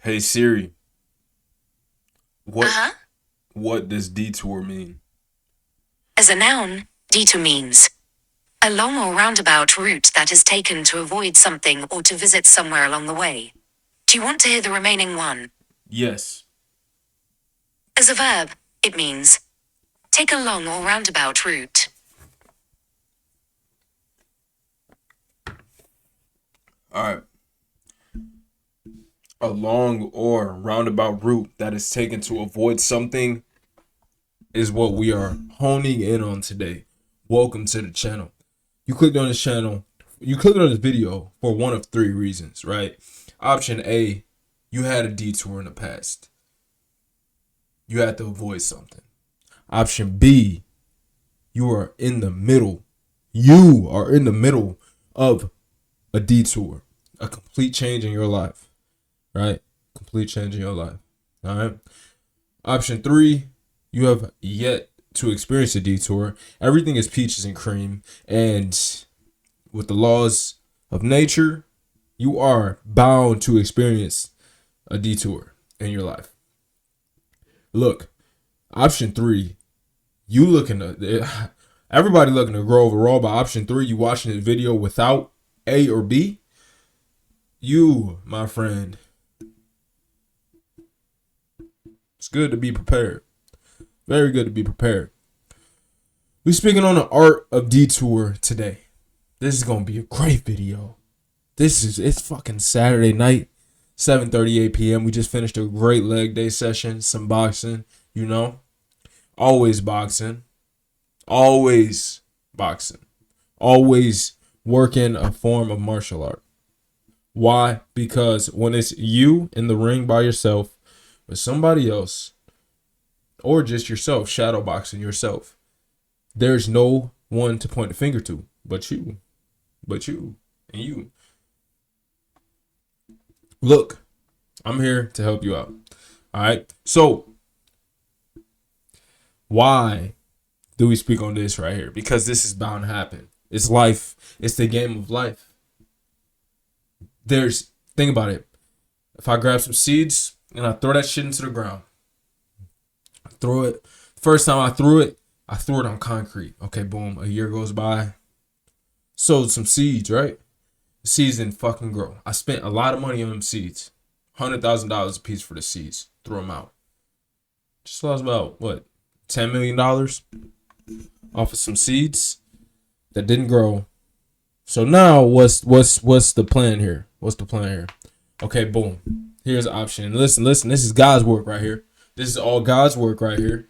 Hey Siri, what Uh-huh. what does detour mean? As a noun, detour means a long or roundabout route that is taken to avoid something or to visit somewhere along the way. Do you want to hear the remaining one? Yes. As a verb, it means take a long or roundabout route. All right. A long or roundabout route that is taken to avoid something is what we are honing in on today. Welcome to the channel. You clicked on this channel, you clicked on this video for one of three reasons, right? Option A, you had a detour in the past. You had to avoid something. Option B, you are in the middle. You are in the middle of a detour, a complete change in your life, right? Complete change in your life. All right. Option three, you have yet to experience a detour. Everything is peaches and cream. And with the laws of nature, you are bound to experience a detour in your life. Look, option three, you looking to, everybody looking to grow overall. But option three, you watching this video without A or B, you, my friend, it's good to be prepared. Very good to be prepared. We're speaking on the art of detour today. This is gonna be a great video. It's fucking Saturday night, 7:38 p.m. We just finished a great leg day session, some boxing, you know. Always boxing. Always boxing. Always working a form of martial art. Why? Because when it's you in the ring by yourself with somebody else, or just yourself, shadow boxing yourself, there's no one to point the finger to but you, and you. Look, I'm here to help you out. All right. So, why do we speak on this right here? Because this is bound to happen. It's life. It's the game of life. Think about it. If I grab some seeds and I throw that shit into the ground, I throw it. First time I threw it on concrete. Okay, boom. A year goes by. Sowed some seeds, right? The seeds didn't fucking grow. I spent a lot of money on them seeds. $100,000 a piece for the seeds. Throw them out. Just lost about what, $10 million off of some seeds that didn't grow. So now what's the plan here? What's the plan here? Okay, boom. Here's an option. And listen. This is God's work right here. This is all God's work right here.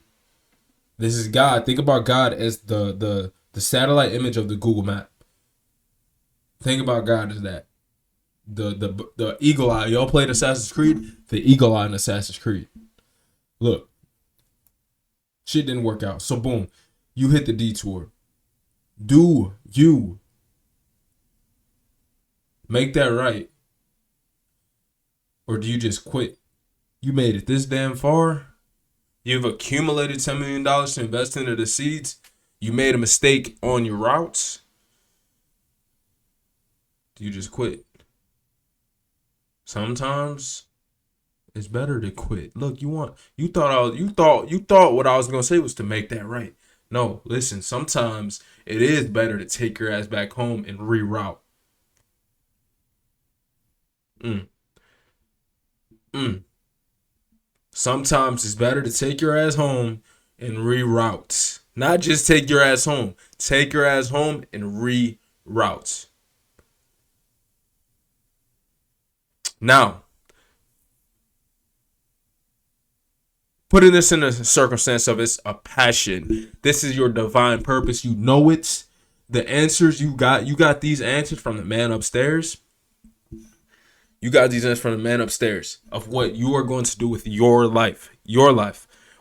This is God. Think about God as the satellite image of the Google map. Think about God as that. The eagle eye. Y'all played Assassin's Creed? The eagle eye in Assassin's Creed. Look, shit didn't work out. So boom, you hit the detour. Do you make that right? Or do you just quit? You made it this damn far. You've accumulated $10 million to invest into the seeds. You made a mistake on your routes. Do you just quit? Sometimes it's better to quit. Look, you thought what I was gonna say was to make that right. No, listen, sometimes it is better to take your ass back home and reroute. Mm, mm. Sometimes it's better to take your ass home and reroute. Not just take your ass home. Take your ass home and reroute. Now, putting this in a circumstance of it's a passion. This is your divine purpose. You know it. The answers you got these answers from the man upstairs. You got these answers from the man upstairs of what you are going to do with your life,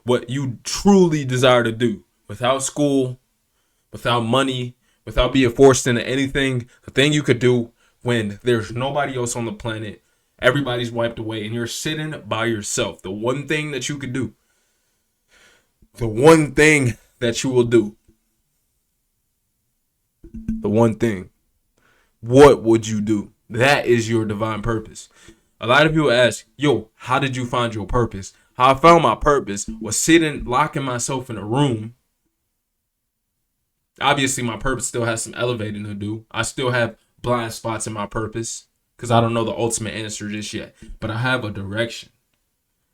what you truly desire to do without school, without money, without being forced into anything. The thing you could do when there's nobody else on the planet, everybody's wiped away, and you're sitting by yourself. The one thing that you could do, the one thing that you will do, the one thing, what would you do? That is your divine purpose. A lot of people ask, yo, how did you find your purpose? How I found my purpose was sitting, locking myself in a room. Obviously, my purpose still has some elevating to do. I still have blind spots in my purpose because I don't know the ultimate answer just yet. But I have a direction.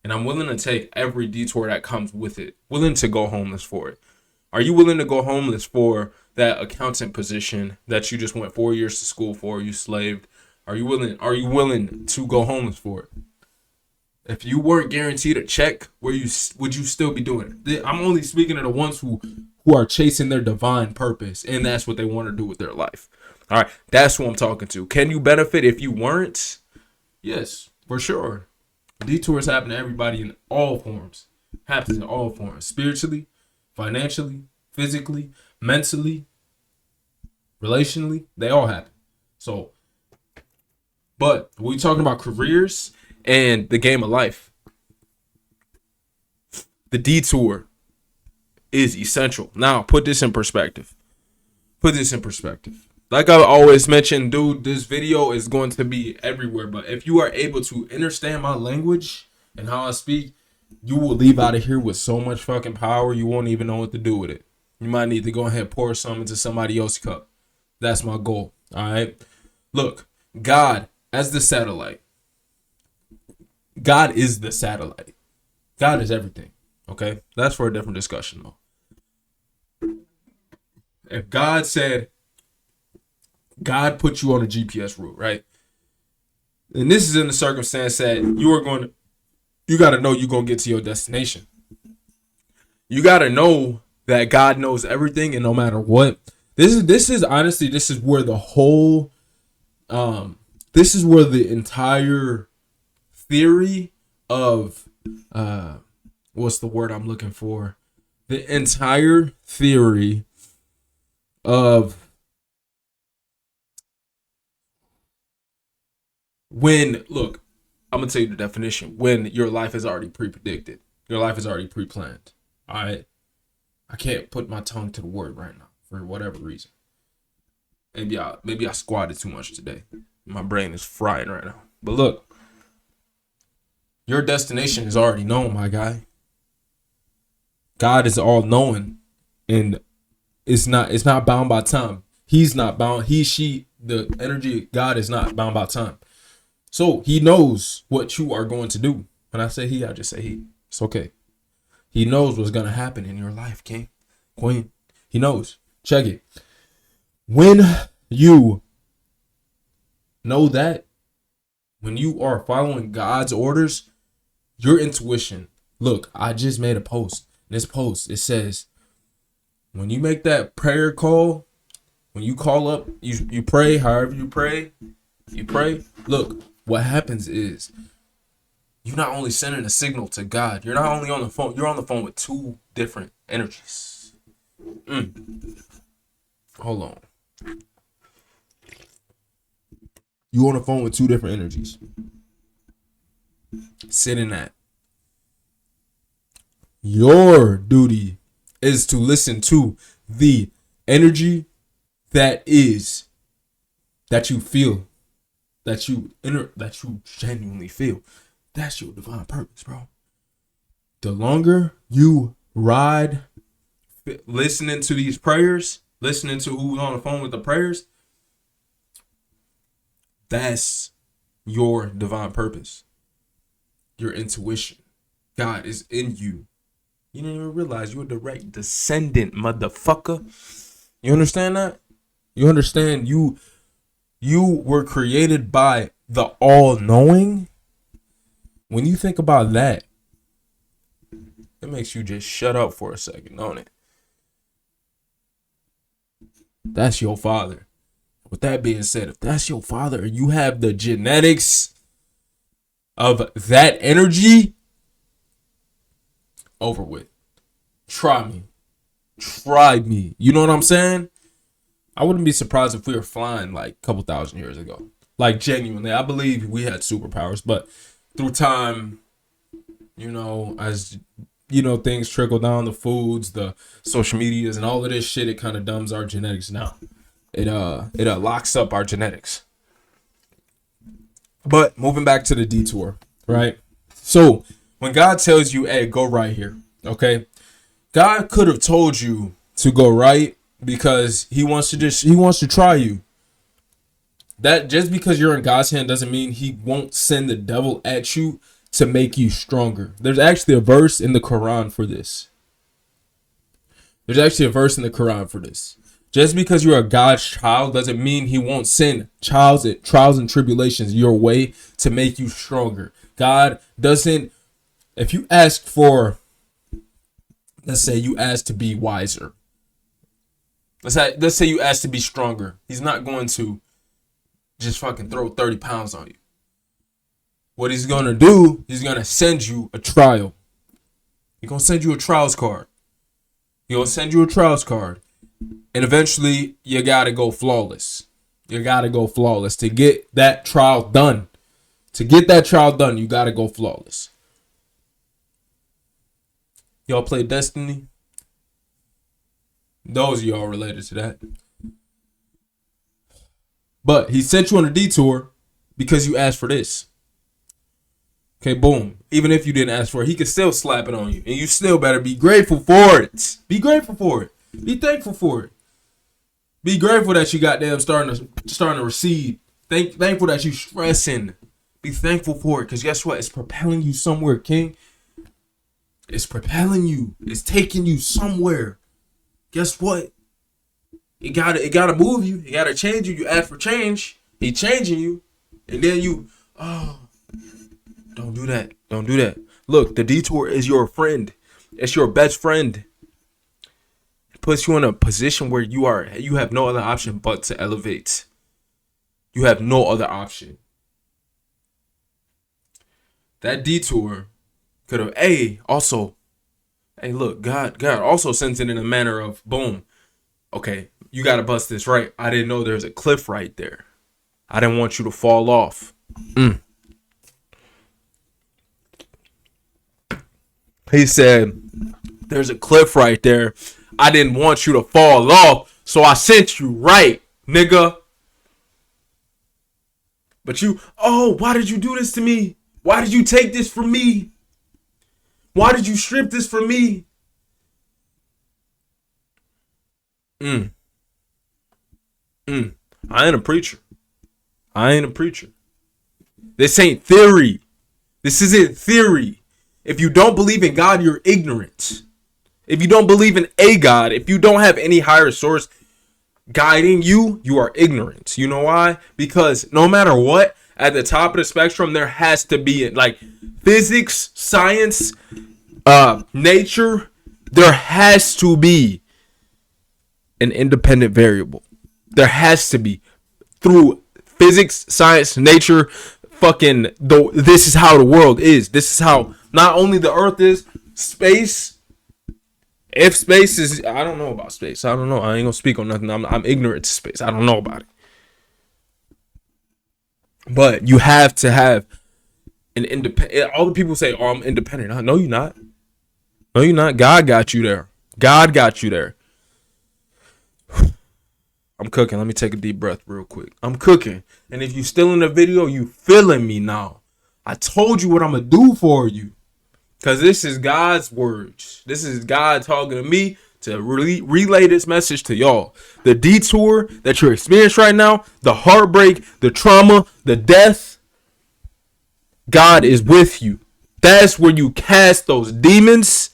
And I'm willing to take every detour that comes with it. Willing to go homeless for it. Are you willing to go homeless for that accountant position that you just went 4 years to school for? You slaved. Are you willing to go homeless for it? If you weren't guaranteed a check, would you still be doing it? I'm only speaking to the ones who are chasing their divine purpose, and that's what they want to do with their life. All right, that's who I'm talking to. Can you benefit if you weren't? Yes, for sure. Detours happen to everybody in all forms. Happens in all forms. Spiritually, financially, physically, mentally, relationally, they all happen. So, but we're talking about careers and the game of life. The detour is essential. Now, put this in perspective. Like I always mention, dude, this video is going to be everywhere. But if you are able to understand my language and how I speak, you will leave out of here with so much fucking power, you won't even know what to do with it. You might need to go ahead and pour some into somebody else's cup. That's my goal. All right. Look, God as the satellite. God is the satellite. God is everything. Okay? That's for a different discussion, though. If God said, God put you on a GPS route, right? And this is in the circumstance that you got to know you're going to get to your destination. You got to know that God knows everything, and no matter what, this is honestly, this is where the whole, this is where the entire theory of, what's the word I'm looking for? The entire theory of when, look, I'm going to tell you the definition. When your life is already pre-predicted. Your life is already pre-planned. All right? I can't put my tongue to the word right now for whatever reason. Maybe I squatted too much today. My brain is frying right now. But look, your destination is already known, my guy. God is all knowing, and it's not bound by time. He's not bound. The energy of God is not bound by time. So he knows what you are going to do. When I say he, I just say he. It's okay. He knows what's going to happen in your life, king, queen. He knows. Check it. When you know that, when you are following God's orders, your intuition. Look, I just made a post. This post, it says, when you make that prayer call, when you call up, you pray, however you pray. Look, what happens is you're not only sending a signal to God, you're not only on the phone, you're on the phone with two different energies. Hold on. You on the phone with two different energies. Sit in that. Your duty is to listen to the energy that you feel, that you genuinely feel. That's your divine purpose, bro. The longer you ride listening to these prayers, listening to who's on the phone with the prayers, that's your divine purpose. Your intuition. God is in you. You didn't even realize you're a direct descendant, motherfucker. You understand that? You understand you were created by the all-knowing? When you think about that, it makes you just shut up for a second, don't it? That's your father. With that being said, if that's your father and you have the genetics of that energy, over with. Try me. You know what I'm saying? I wouldn't be surprised if we were flying like a couple thousand years ago. Like genuinely, I believe we had superpowers, but through time, as things trickle down, the foods, the social medias, and all of this shit, it kind of dumbs our genetics down. It locks up our genetics. But moving back to the detour, right? So when God tells you, hey, go right here, okay? God could have told you to go right because he wants to try you. That just because you're in God's hand doesn't mean he won't send the devil at you to make you stronger. There's actually a verse in the Quran for this. Just because you're a God's child doesn't mean he won't send trials and tribulations your way to make you stronger. God doesn't, if you ask for, let's say you ask to be wiser. Let's say you ask to be stronger. He's not going to just fucking throw 30 pounds on you. What he's going to do, he's going to send you a trial. He's going to send you a trials card. And eventually, you got to go flawless. To get that trial done. You got to go flawless. Y'all play Destiny? Those of y'all related to that. But he sent you on a detour because you asked for this. Okay, boom. Even if you didn't ask for it, he could still slap it on you. And you still better be grateful for it. Be thankful for it. Be grateful that you goddamn starting to recede. Thankful that you stressing. Be thankful for it. Because guess what? It's propelling you somewhere, King. It's propelling you. It's taking you somewhere. Guess what? It gotta move you. It gotta change you. You ask for change. He changing you. And then you, don't do that. Look, the detour is your friend. It's your best friend. It puts you in a position where you have no other option but to elevate. You have no other option. That detour could have, look, God also sends it in a manner of, boom, okay, you got to bust this right. I didn't know there's a cliff right there. I didn't want you to fall off. He said, there's a cliff right there. I didn't want you to fall off, so I sent you right, nigga. But why did you do this to me? Why did you take this from me? Why did you strip this from me? I ain't a preacher. This ain't theory. This isn't theory. If you don't believe in God, you're ignorant. If you don't believe in a God, if you don't have any higher source guiding you, you are ignorant. You know why? Because no matter what, at the top of the spectrum, there has to be, like, physics, science, nature, there has to be an independent variable. There has to be. Through physics, science, nature, this is how the world is. This is how not only the earth is, space. If space is, I don't know about space. I don't know. I ain't gonna speak on nothing. I'm ignorant to space. I don't know about it. But you have to have an independent. All the people say, "Oh, I'm independent." No, you're not. No, you're not. God got you there. I'm cooking. Let me take a deep breath real quick. I'm cooking. And if you still in the video, you feeling me now. I told you what I'm going to do for you. Because this is God's words. This is God talking to me to relay this message to y'all. The detour that you're experiencing right now, the heartbreak, the trauma, the death, God is with you. That's where you cast those demons.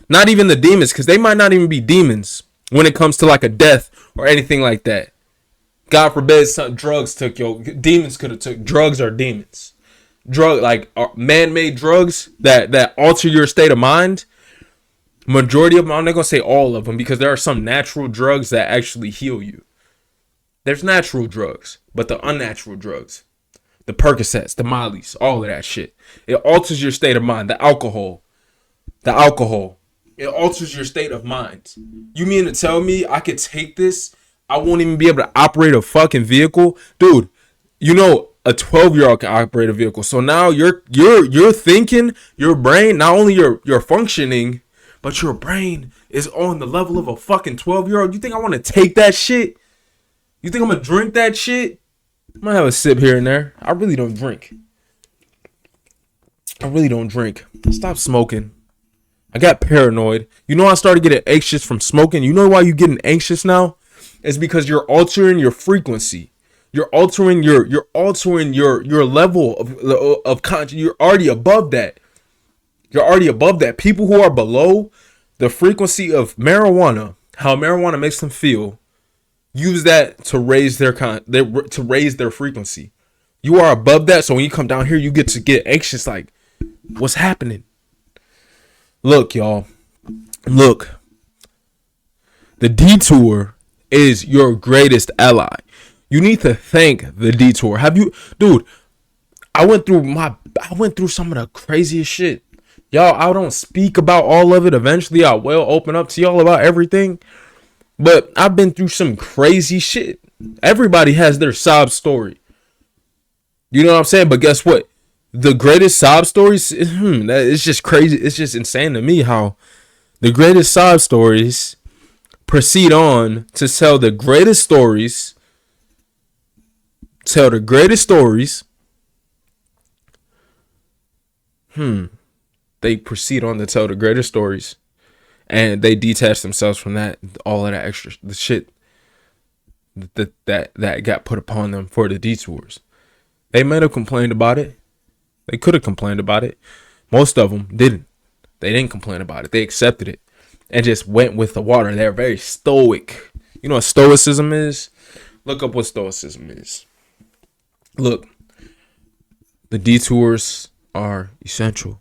Not even the demons, because they might not even be demons when it comes to like a death or anything like that. God forbid some drugs took your demons could have took drugs or demons. Man-made drugs that alter your state of mind. Majority of them, I'm not gonna say all of them, because there are some natural drugs that actually heal you. There's natural drugs, but the unnatural drugs, the Percocets, the Mollies, all of that shit, it alters your state of mind. The alcohol, it alters your state of mind. You mean to tell me I could take this? I won't even be able to operate a fucking vehicle? Dude, you know a 12-year-old can operate a vehicle. So now you're thinking, your brain, not only you're functioning, but your brain is on the level of a fucking 12-year-old. You think I want to take that shit? You think I'm going to drink that shit? I might have a sip here and there. I really don't drink. I really don't drink. I stopped smoking. I got paranoid. You know, I started getting anxious from smoking. You know why you're getting anxious now? It's because you're altering your frequency. You're altering your level of conscious. You're already above that. You're already above that. People who are below the frequency of marijuana, how marijuana makes them feel, use that to raise their frequency. You are above that, so when you come down here, you get to get anxious. Like, what's happening? Look, y'all. Look. The detour is your greatest ally. You need to thank the detour. Dude? I went through some of the craziest shit. Y'all, I don't speak about all of it. Eventually, I will open up to y'all about everything. But I've been through some crazy shit. Everybody has their sob story. You know what I'm saying? But guess what? The greatest sob stories, it's just crazy. It's just insane to me how the greatest sob stories proceed on to tell the greatest stories. They proceed on to tell the greatest stories. And they detach themselves from that, all of that extra the shit that got put upon them for the detours. They might have complained about it. They could have complained about it. Most of them didn't. They didn't complain about it. They accepted it and just went with the water. They're very stoic. You know what stoicism is? Look up what stoicism is. Look, the detours are essential.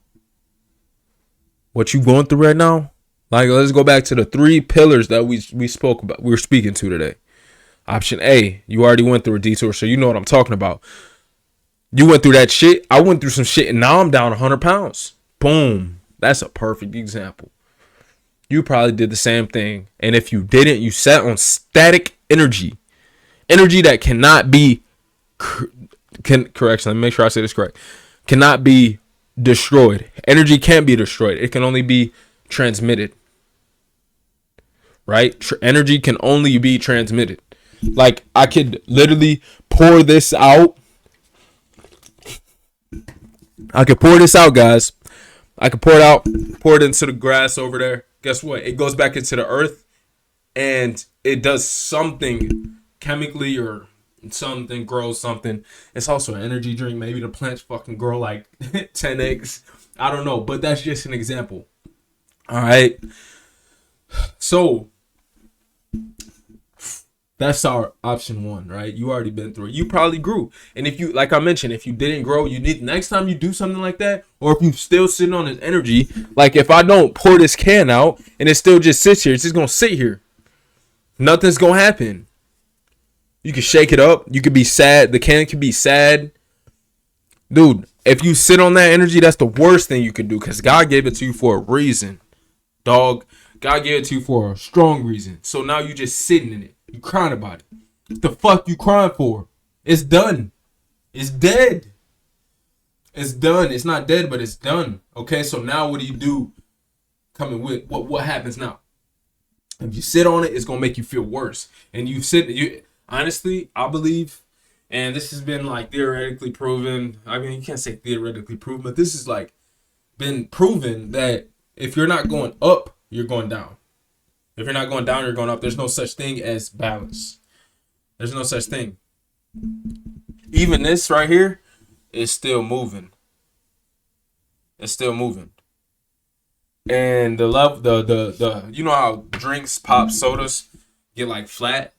What you going through right now? Like, let's go back to the 3 pillars that we spoke about. We were speaking to today. Option A, you already went through a detour, so you know what I'm talking about. You went through that shit. I went through some shit, and now I'm down 100 pounds. Boom. That's a perfect example. You probably did the same thing. And if you didn't, you sat on static energy. Energy that cannot be... Correction, let me make sure I say this correct. Cannot be destroyed. Energy can't be destroyed. It can only be transmitted. Right? Energy can only be transmitted. Like, I could literally pour this out. I could pour this out, guys. I could pour it out, pour it into the grass over there. Guess what? It goes back into the earth and it does something chemically or something, grows something. It's also an energy drink. Maybe the plants fucking grow like 10 eggs. I don't know, but that's just an example. All right. So that's our option 1, right? You already been through it. You probably grew. And if you, like I mentioned, if you didn't grow, you need, next time you do something like that, or if you still sitting on this energy, like if I don't pour this can out and it still just sits here, it's just going to sit here. Nothing's going to happen. You can shake it up. You could be sad. The can could be sad. Dude, if you sit on that energy, that's the worst thing you could do because God gave it to you for a reason. Dog, God gave it to you for a strong reason. So now you just sitting in it. You crying about it. What the fuck you crying for? It's done. It's dead. It's done. It's not dead, but it's done. Okay, so now what do you do? Coming with what happens now? If you sit on it, it's gonna make you feel worse. And honestly, I believe, and this has been like theoretically proven. I mean, you can't say theoretically proven, but this is like been proven that if you're not going up, you're going down. If you're not going down, you're going up. There's no such thing as balance. There's no such thing. Even this right here is still moving. It's still moving. And the love, the you know how drinks, pop, sodas get like flat?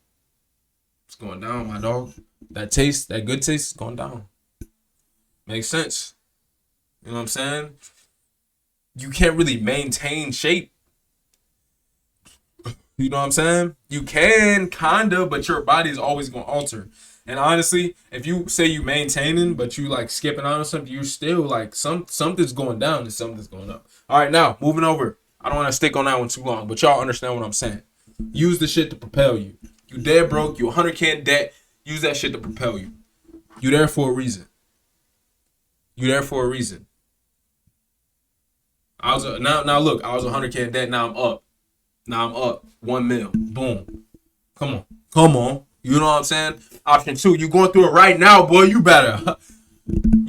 It's going down, my dog. That taste, that good taste is going down. Makes sense. You know what I'm saying? You can't really maintain shape. You know what I'm saying? You can, kinda, but your body's always gonna alter. And honestly, if you say you maintaining, but you like skipping out on something, you're still like something's going down and something's going up. All right, now moving over. I don't want to stick on that one too long, but y'all understand what I'm saying. Use the shit to propel you. You dead broke. You 100K in debt. Use that shit to propel you. You there for a reason. You there for a reason. Now look. I was 100K in debt. Now I'm up. 1 mil. Boom. Come on. You know what I'm saying? Option 2, you going through it right now, boy. You better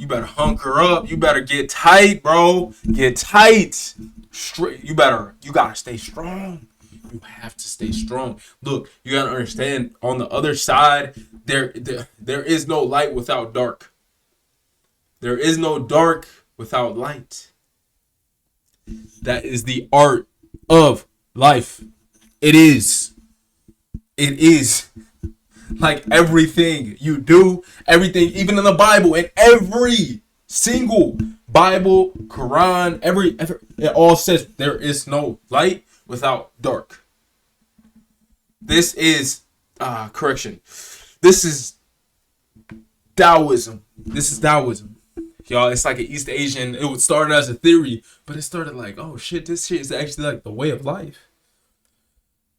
You better hunker up. You better get tight, bro. Get tight. Straight. You gotta stay strong. You have to stay strong. Look, you gotta understand. On the other side, there is no light without dark. There is no dark without light. That is the art of life. It is. It is. Like everything you do, everything, even in the Bible, and every single Bible, Quran, it all says there is no light without dark. This is correction. This is Taoism. This is Taoism. Y'all, it's like an East Asian. It would start as a theory, but it started like, oh shit, this shit is actually like the way of life.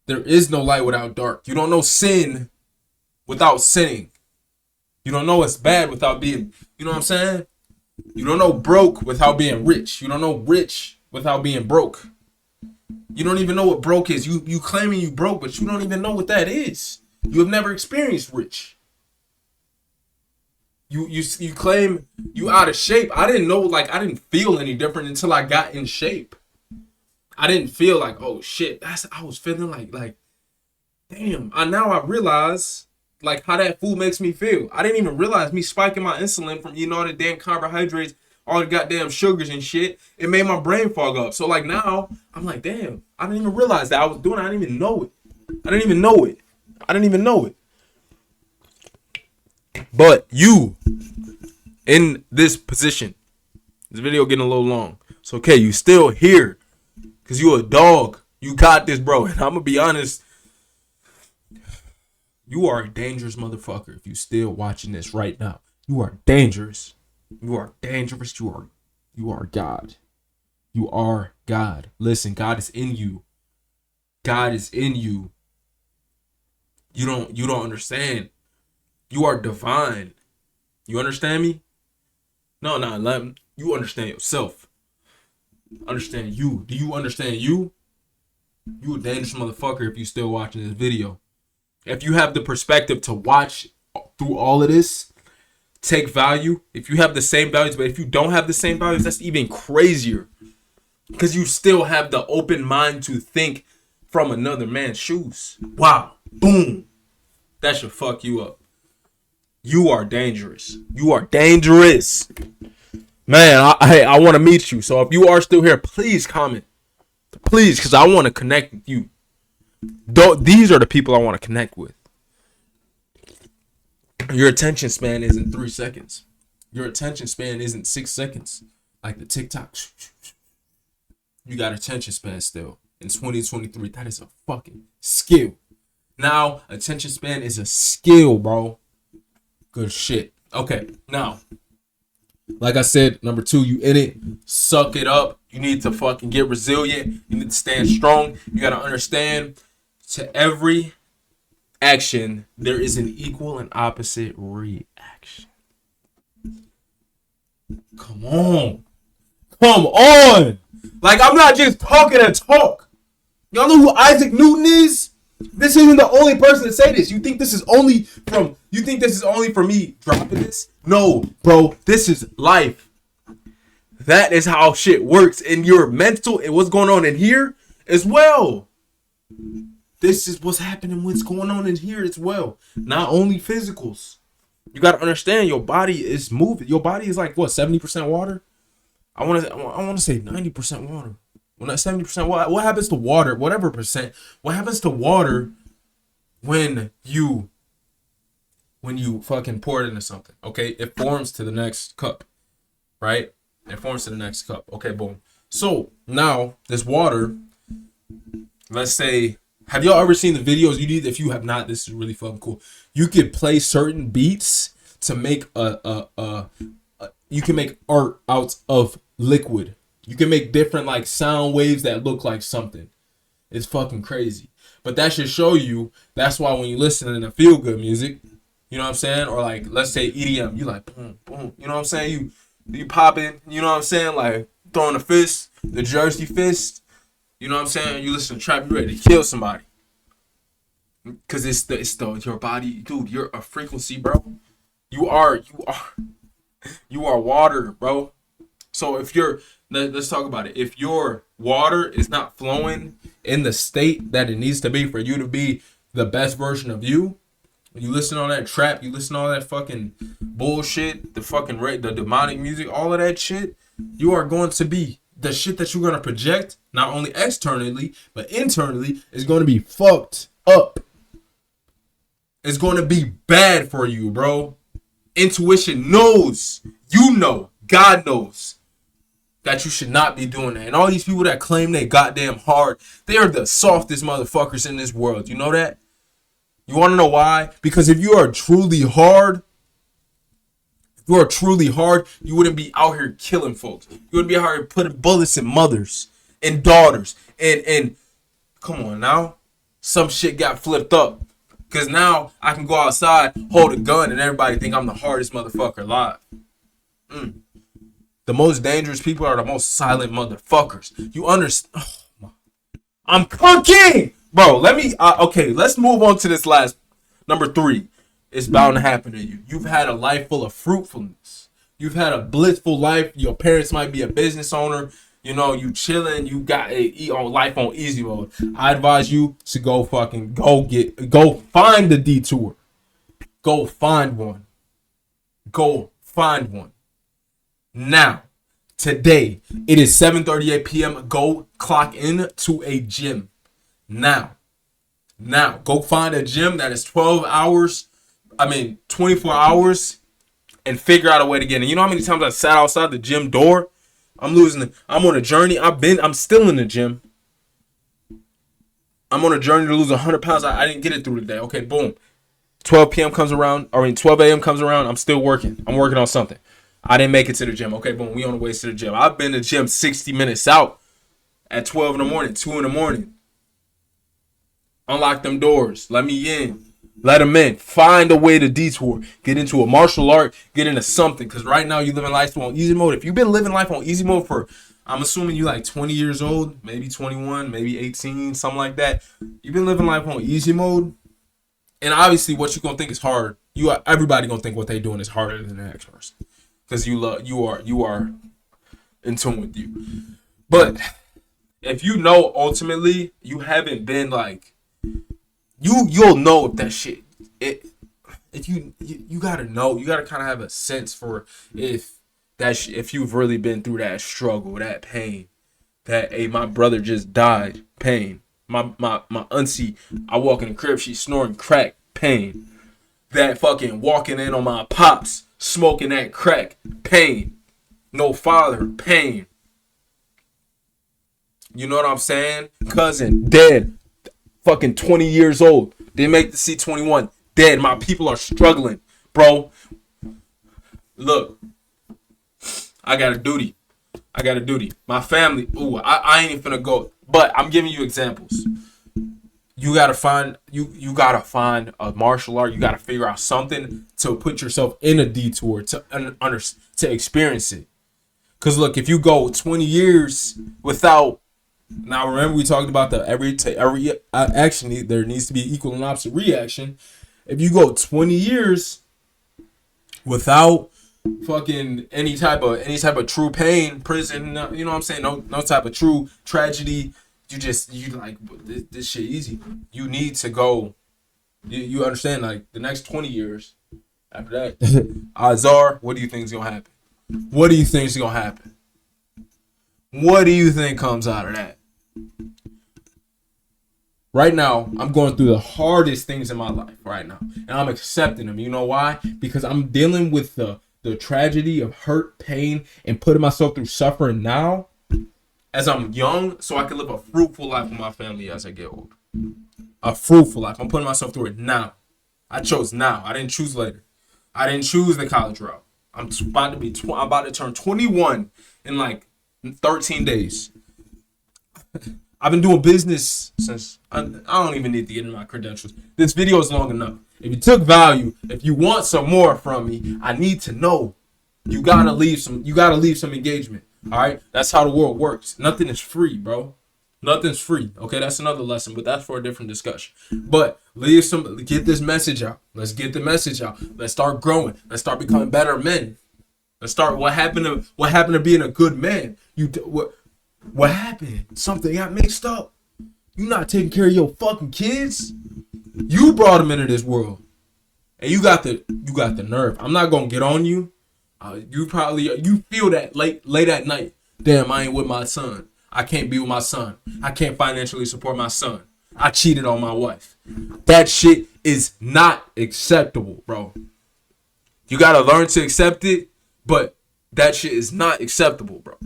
There is no light without dark. You don't know sin without sinning. You don't know it's bad without being, you know what I'm saying? You don't know broke without being rich. You don't know rich without being broke. You don't even know what broke is. You claiming you broke, but you don't even know what that is. You have never experienced rich. You claim you out of shape. I didn't know, like, I didn't feel any different until I got in shape. I didn't feel like, oh shit, I was feeling like damn. Now I realize like how that food makes me feel. I didn't even realize me spiking my insulin from eating all the damn carbohydrates, all the goddamn sugars and shit. It made my brain fog up. So like now I'm like, damn, I didn't even realize that I was doing it. I didn't even know it. I didn't even know it. But you in this position, this video getting a little long. It's okay. You still here because you a dog. You got this, bro. And I'm going to be honest. You are a dangerous motherfucker if you still watching this right now. You are dangerous. You are dangerous. You are God. You are God. Listen, God is in you. God is in you. You don't understand. You are divine. You understand me? No, you understand yourself. Understand you. Do you understand you? You a dangerous motherfucker if you still watching this video. If you have the perspective to watch through all of this, take value. If you have the same values, but if you don't have the same values, that's even crazier. Because you still have the open mind to think from another man's shoes. Wow. Boom. That should fuck you up. You are dangerous. You are dangerous. Man, I want to meet you. So if you are still here, please comment. Please, because I want to connect with you. These are the people I want to connect with. Your attention span isn't 3 seconds. Your attention span isn't 6 seconds. Like the TikTok. You got attention span still. In 2023, that is a fucking skill. Now, attention span is a skill, bro. Good shit. Okay, now, like I said, number 2, you in it. Suck it up. You need to fucking get resilient. You need to stand strong. You got to understand, to every action, there is an equal and opposite reaction. Come on. Like, I'm not just talking to talk. Y'all know who Isaac Newton is? This isn't the only person to say this. You think this is only for me dropping this? No, bro. This is life. That is how shit works in your mental and what's going on in here as well. This is what's happening, what's going on in here as well. Not only physicals. You got to understand your body is moving. Your body is like, what, 70% water? I want to say 90% water. Well, not 70%. What happens to water? Whatever percent. What happens to water when you fucking pour it into something? Okay, it forms to the next cup, right? It forms to the next cup. Okay, boom. So now this water. Let's say, have y'all ever seen the videos? If you have not, this is really fucking cool. You could play certain beats to make you can make art out of liquid. You can make different like sound waves that look like something. It's fucking crazy. But that should show you, that's why when you listen to feel good music, you know what I'm saying? Or like, let's say EDM, you like boom, boom. You know what I'm saying? You popping, you know what I'm saying? Like throwing a fist, the Jersey fist. You know what I'm saying? You listen to trap, you ready to kill somebody. Cause it's your body, dude, you're a frequency, bro. You are You are water, bro. So if let's talk about it. If your water is not flowing in the state that it needs to be for you to be the best version of you, you listen to all that trap, you listen to all that fucking bullshit, the demonic music, all of that shit, you are going to be the shit that you're going to project, not only externally, but internally, is going to be fucked up. It's going to be bad for you, bro. Intuition knows, God knows that you should not be doing that. And all these people that claim they goddamn hard, they are the softest motherfuckers in this world. You know that? You want to know why? Because if you are truly hard, you wouldn't be out here killing folks. You wouldn't be out here putting bullets in mothers and daughters. And come on now. Some shit got flipped up. Because now I can go outside, hold a gun, and everybody think I'm the hardest motherfucker alive. The most dangerous people are the most silent motherfuckers. You understand? Oh, I'm cooking! Bro, let's move on to this last. Number 3. It's bound to happen to you. You've had a life full of fruitfulness. You've had a blissful life. Your parents might be a business owner. You know, you chilling. You got life on easy mode. I advise you to go find the detour. Go find one. Now, today, it is 7:38 p.m. Go clock in to a gym. Now, go find a gym that is 24 hours and figure out a way to get in. You know how many times I sat outside the gym door? I'm on a journey. I'm still in the gym. I'm on a journey to lose 100 pounds. I didn't get it through the day. Okay, boom. 12 a.m. comes around. I'm still working. I'm working on something. I didn't make it to the gym. Okay, boom. We on the way to the gym. I've been to the gym 60 minutes out at 12 in the morning, 2 in the morning. Unlock them doors. Let me in. Let them in. Find a way to detour. Get into a martial art. Get into something. Because right now you're living life on easy mode. If you've been living life on easy mode for, I'm assuming you like 20 years old, maybe 21, maybe 18, something like that. You've been living life on easy mode. And obviously what you're going to think is hard. Everybody going to think what they're doing is harder than the next person. Because you are in tune with you. But if you know ultimately you haven't been like, you'll know if that shit, if you gotta know, you gotta kind of have a sense for if you've really been through that struggle, that pain, that my brother just died, pain, my auntie, I walk in the crib, she's snoring crack, pain, that fucking walking in on my pops smoking that crack, pain, no father, pain. You know what I'm saying? Cousin dead, fucking 20 years old. Didn't make the C21. Dead. My people are struggling, bro. Look, I got a duty. My family. Ooh, I ain't even finna go. But I'm giving you examples. You gotta find a martial art. You gotta figure out something to put yourself in a detour to experience it. Cause look, if you go 20 years without. Now remember we talked about every action there needs to be equal and opposite reaction. If you go 20 years without fucking any type of true pain, prison, you know what I'm saying? No type of true tragedy. You like this shit easy. You need to go. You understand? Like the next 20 years after that, odds are, what do you think is gonna happen? What do you think is gonna happen? What do you think comes out of that? Right now, I'm going through the hardest things in my life right now. And I'm accepting them. You know why? Because I'm dealing with the tragedy of hurt, pain, and putting myself through suffering now as I'm young so I can live a fruitful life with my family as I get older. A fruitful life. I'm putting myself through it now. I chose now. I didn't choose later. I didn't choose the college route. I'm about to turn 21 in like 13 days. I've been doing business since I don't even need to get into my credentials. This video is long enough. If you took value, if you want some more from me, I need to know. You gotta leave some engagement. All right? That's how the world works. Nothing is free, bro. Nothing's free. Okay, that's another lesson, but that's for a different discussion. But get this message out. Let's get the message out. Let's start growing. Let's start becoming better men. Let's start. What happened to being a good man? What happened? Something got mixed up. You not taking care of your fucking kids. You brought them into this world, and you got the nerve. I'm not gonna get on you. You feel that late at night. Damn, I ain't with my son. I can't be with my son. I can't financially support my son. I cheated on my wife. That shit is not acceptable, bro. You gotta learn to accept it, but that shit is not acceptable, bro.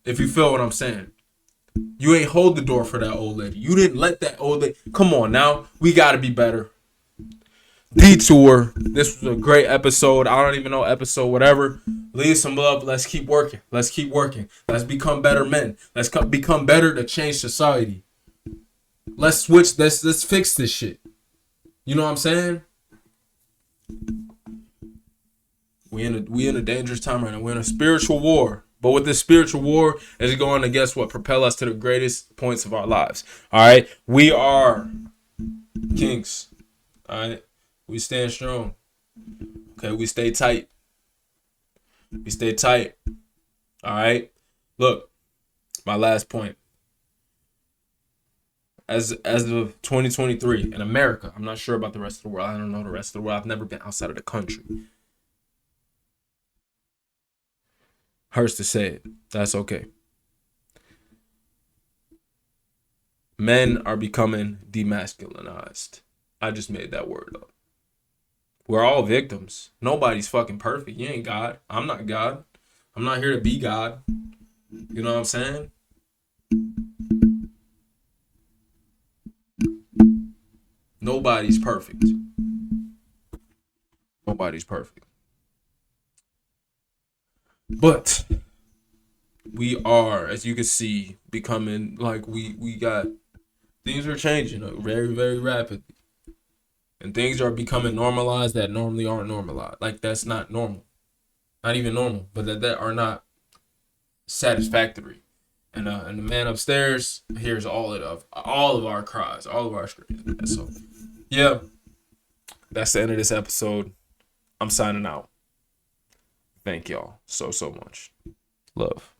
If you feel what I'm saying. You ain't hold the door for that old lady. You didn't let that old lady. Come on now. We gotta be better. Detour. This was a great episode. I don't even know episode, whatever. Leave some love. Let's keep working. Let's keep working. Let's become better men. Let's become better to change society. Let's switch. Let's fix this shit. You know what I'm saying? We in a dangerous time right now. We're in a spiritual war. But with this spiritual war, is going to, guess what, propel us to the greatest points of our lives. All right? We are kings. All right? We stand strong. Okay? We stay tight. We stay tight. All right? Look, my last point. As of 2023 in America, I'm not sure about the rest of the world. I don't know the rest of the world. I've never been outside of the country. Hurts to say it. That's okay. Men are becoming demasculinized. I just made that word up. We're all victims. Nobody's fucking perfect. You ain't God. I'm not God. I'm not here to be God. You know what I'm saying? Nobody's perfect. Nobody's perfect. But we are, as you can see, becoming like we got things are changing very, very rapidly. And things are becoming normalized that normally aren't normalized. Like that's not normal. Not even normal, but that are not satisfactory. And the man upstairs hears all of our cries, all of our screams. So yeah. That's the end of this episode. I'm signing out. Thank y'all so much. Love.